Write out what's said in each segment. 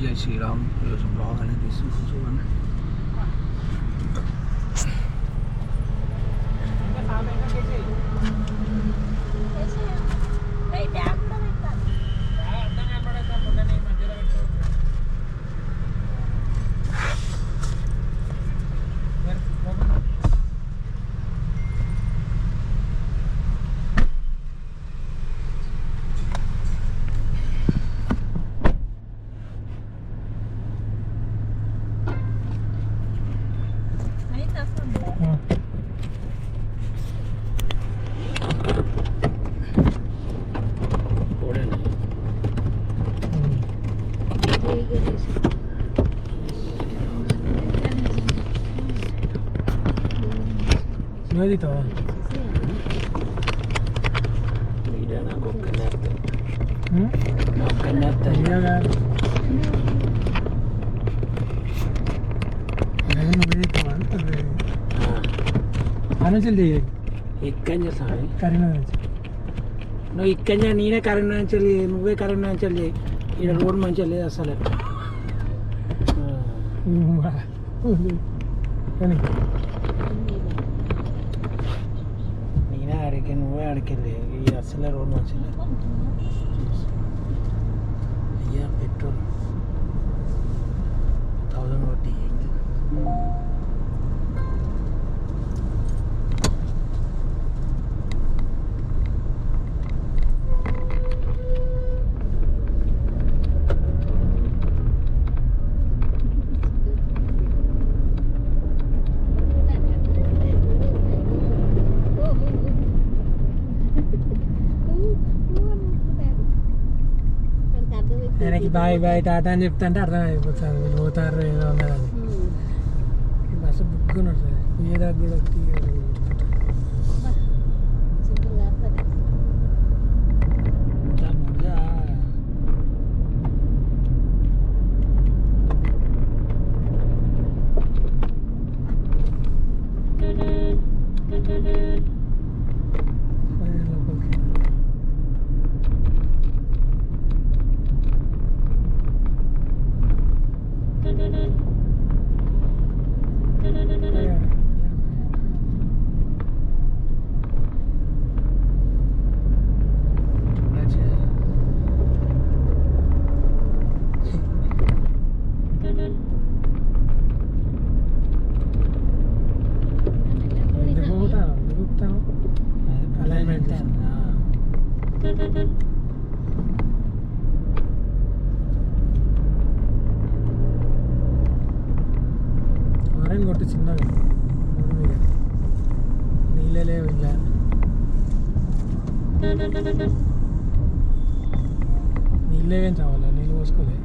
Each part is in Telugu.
జై శ్రీరామ్. ఈరోజు బ్లాగ్ అనేది తీసుకుంటాం చూడండి. Nuevito. Mira, no con canasta. ¿Mm? No canasta. Mira, nuevito antes de. Anoche el día. ఇక్కడనే సాయి Karina de. నువ్వు ఇక్కడనే నేనే కరీంనగర్ నువ్వే కరీంనగర్ ఇక్కడ రోడ్ మంచిగా లేదు అసలు. కానీ నేనే అడిగి నువ్వే అడికెళ్ళి ఈ అసలే రోడ్ మంచిగా లేదు. అయ్యా పెట్రోల్ 1000 కొట్టి ఆయనకి బాయ్ బాయ్ టాటా అని చెప్తుంటే అర్థం అయిపోతుంది వీళ్ళు పోతారు ఏదో ఉన్నదని. బస్సు బుక్ ఉన్నది ఏ దగ్గర కూడా ఆరెంజ్ కొట్టి చిన్నగా నీళ్ళే లేవు ఇలా నీళ్ళేం చావాలా నీళ్ళు పోసుకోలే.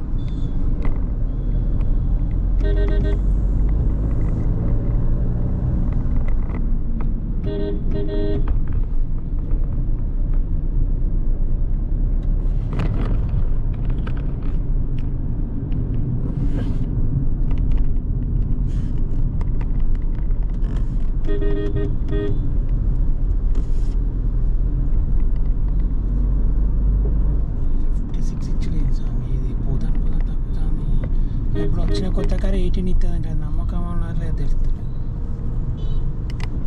ఇప్పుడు వచ్చిన కొత్త కారు 18 ఇస్తుంది అంటే నమ్మకం అన్నట్లేదు తెలుస్తుంది.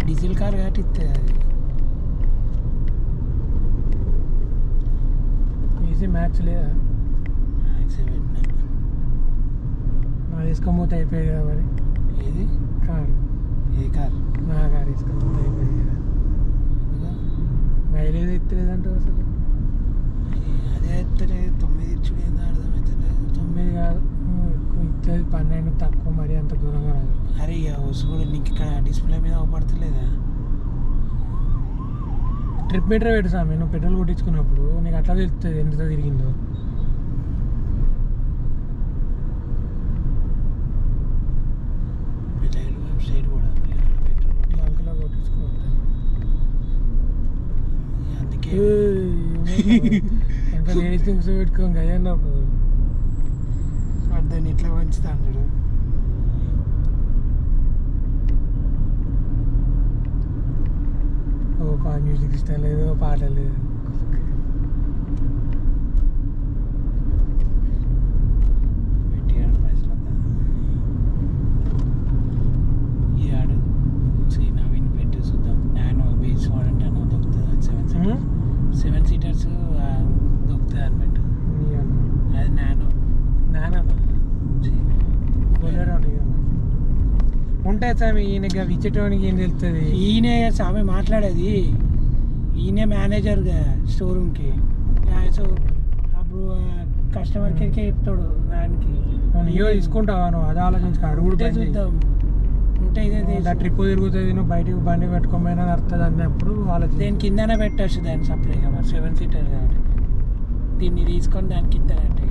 డీజిల్ కార్ కాబట్టి ఇస్తుంది అది. ఈజీ మ్యాక్స్ లేదా మ్యాక్స్ పెట్టినా నా తీసుకోపోతే అయిపోయాయి కదా మరి. ఏది కారు ఏ కార్ నా కారు తీసుకోపోతే అయిపోయాయి కదా. మైలేజ్ ఎత్తలేదంటే అసలు అదే ఎత్తలేదు. 9 ఇచ్చుడు ఏందో అర్థమవుతలేదు. 9 కాదు ఎక్కువ ఇచ్చేది 12 తక్కువ మరి అంత దూరంగా రాదు. అరే ఇక వసు కూడా నీకు ఇక్కడ డిస్ప్లే మీద అవపడతలేదా? ట్రిప్ మీటర్ పెట్టు సామి. నువ్వు పెట్రోల్ కొట్టించుకున్నప్పుడు నీకు అట్లా తెలుస్తుంది ఎంత తిరిగిందో. సైడ్ కూడా పెట్రోల్ బంకులో కొట్టించుకోవద్దు. అందుకే ఇంకా లేడీస్ థింగ్స్ పెట్టుకోండి అయ్యన్నప్పుడు దాన్ని ఇట్లా వంచుతాడు. మ్యూజిక్ ఇష్టం లేదు, పాట లేదు. నానా బొలేరో ఉంటాయి స్వామి. ఈయన విచ్చటానికి ఏం తెలుస్తుంది? ఈయనే స్వామి మాట్లాడేది, ఈయనే మేనేజర్గా స్టోరూమ్కి. సో అప్పుడు కస్టమర్ కేర్కే చెప్తాడు దానికి. ఇయో తీసుకుంటావా నువ్వు? అది ఆలోచించుకో. అడుగుడు చూద్దాం ఉంటే ఇదే ట్రిప్ తిరుగుతుంది. నువ్వు బయటకు బండి పెట్టుకోమైనా నడుతుంది అన్నప్పుడు ఆలోచించి దేని కిందనే పెట్టచ్చు దాన్ని సపరేట్గా. మరి 7 సీటర్ కాబట్టి దీన్ని తీసుకొని దానికి ఇస్తాడంటే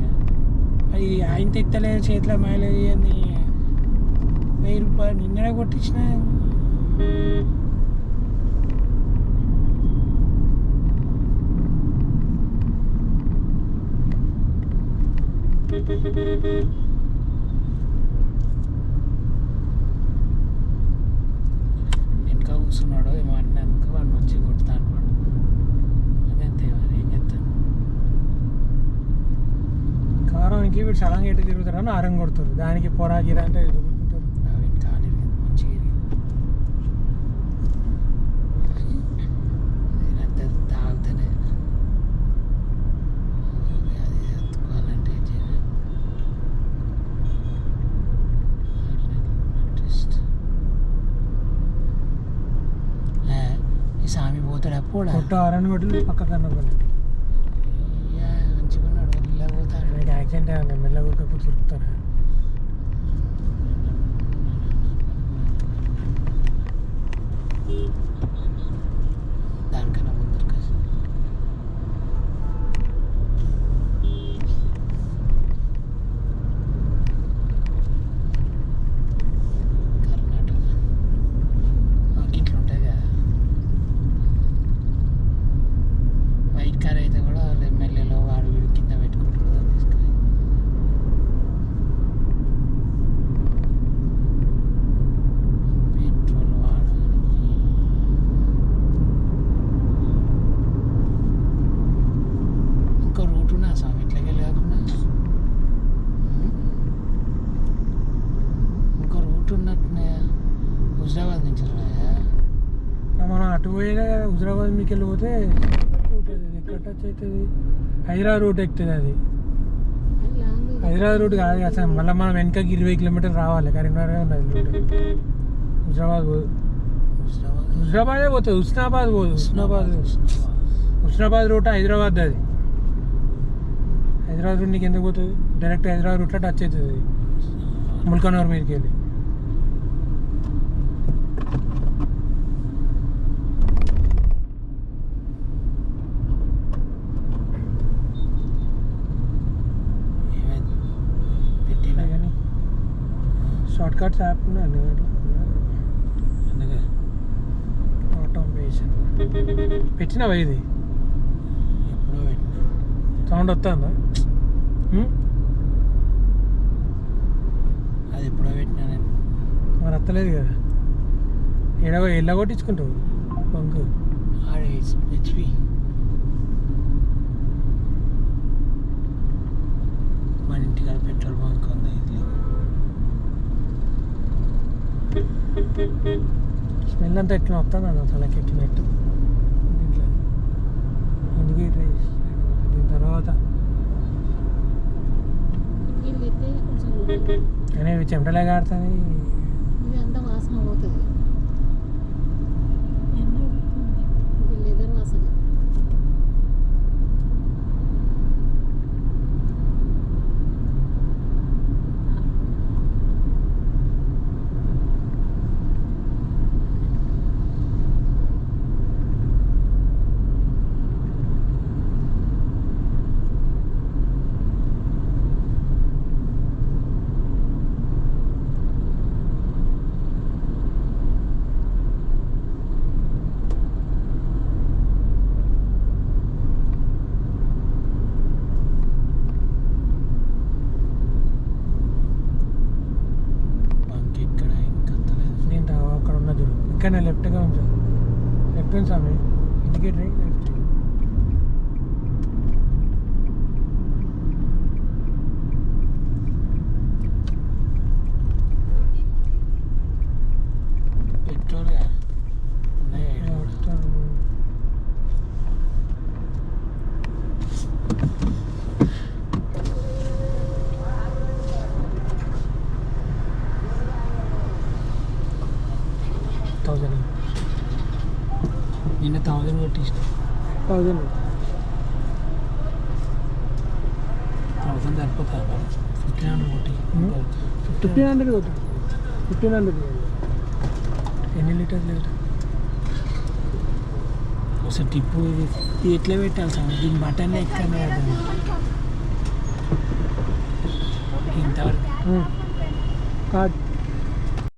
అది ఆయన తిత్తలేదు చేతిలో మైలేజ్ అని 1000 రూపాయలు నిన్ననే కొట్టించిన. వెనక కూర్చున్నాడు ఏమో అన్నాక వాడిని వచ్చి కొడతాను వాడు. అదంతే మరి ఏం చెప్తాను. కారానికి వీడు సడన్గా ఎటు తిరుగుతారని ఆరం కొడతారు. దానికి పొరాగిరా అంటే ఎదుర్కొంటారు. అవి ఖాళీ మంచిగా నేనంతా తాగుతానే అది ఎత్తుకోవాలంటే ఈ స్వామి పోతాడు అప్పుడు కొట్ట ఆరని కొట్టి పక్క కన్నా పడి మంచిగా ఉన్నాడు. ఇలా పోతాడు. మీకు యాక్సిడెంట్ అయ్యండి. మెల్ల ఊరికప్పుడు తిరుగుతారా? దానికన్నా ముందర కాదు కర్ణాటక ఇట్లా ఉంటుంది కదా. వైట్ కార్ అయితే కూడా వాళ్ళు ఎమ్మెల్యేలో వాడు వీడు కింద పెట్టుకుంటారు దాన్ని తీసుకొని. పెట్రోల్ వాడాలి. ఇంకో రూట్ ఉన్నా స్వామి ఇట్లాగే లేకుండా ఇంకో రూట్ ఉన్నట్టున్నాయా? హుజరాబాద్ నుంచి ఉన్నాయా? మనం అటు పోయేదే కదా. హుజరాబాద్ మీకు వెళ్ళిపోతే రూట్ అవుతుంది. ఎక్కడ టచ్ అవుతుంది? హైదరాబాద్ రూట్ ఎక్కుతుంది. అది హైదరాబాద్ రూట్ కాదు అసలు. మళ్ళీ మనం వెనకకి 20 కిలోమీటర్లు రావాలి. కరీంనగర్ ఉన్నది రూట్. హుజరాబాద్ పోదు. హుజరాబాదే పోతుంది. హుస్నాబాద్ పోదు. హుస్నాబాద్ రూట్ హైదరాబాద్. అది హైదరాబాద్ రూట్ నీకు ఎందుకు పోతుంది? డైరెక్ట్ హైదరాబాద్ రూట్లో టచ్ అవుతుంది. అది ముల్కనూరు మీదకి వెళ్ళి. షార్ట్ కట్స్ యాప్ ఉన్నాయి అందుకే ఆటోమేషన్ పెట్టినావా? ఇది ఎప్పుడో పెట్టినా సౌండ్ వస్తుందా? అది ఎప్పుడో పెట్టినా నేను. మరి వస్తలేదు కదా. ఎల్ల కొట్టించుకుంటావు బంకు. హెచ్పి మన ఇంటికాడ పెట్రోల్ బంక్ ఉంది. ఇది స్మెల్ అంతా ఎట్లా వస్తుంది అన్న తలకి ఎక్కినట్టు. దీంట్లో ఇండికేటర్ దీని తర్వాత అనేవి చెమటలాగా ఆడుతుంది. ఇది అంతా వాసన పోతుంది. ఇది లెదర్ వాసన. ఇక్కడ లెఫ్ట్గా ఉంచు. లెఫ్ట్ ఉంచాము. Indicator left. పెట్రోల్ కొట్టించిన 1000 1000 సరిపోతా 1500 కొట్టి 1500 కొట్టు 1500 ఎన్ని లీటర్స్ లేదు ఒకసారి టిప్పు ఇది ఎట్లా పెట్టాలి సార్ దీని బటన్ ఎక్కనే ఇంతవరకు కార్డ్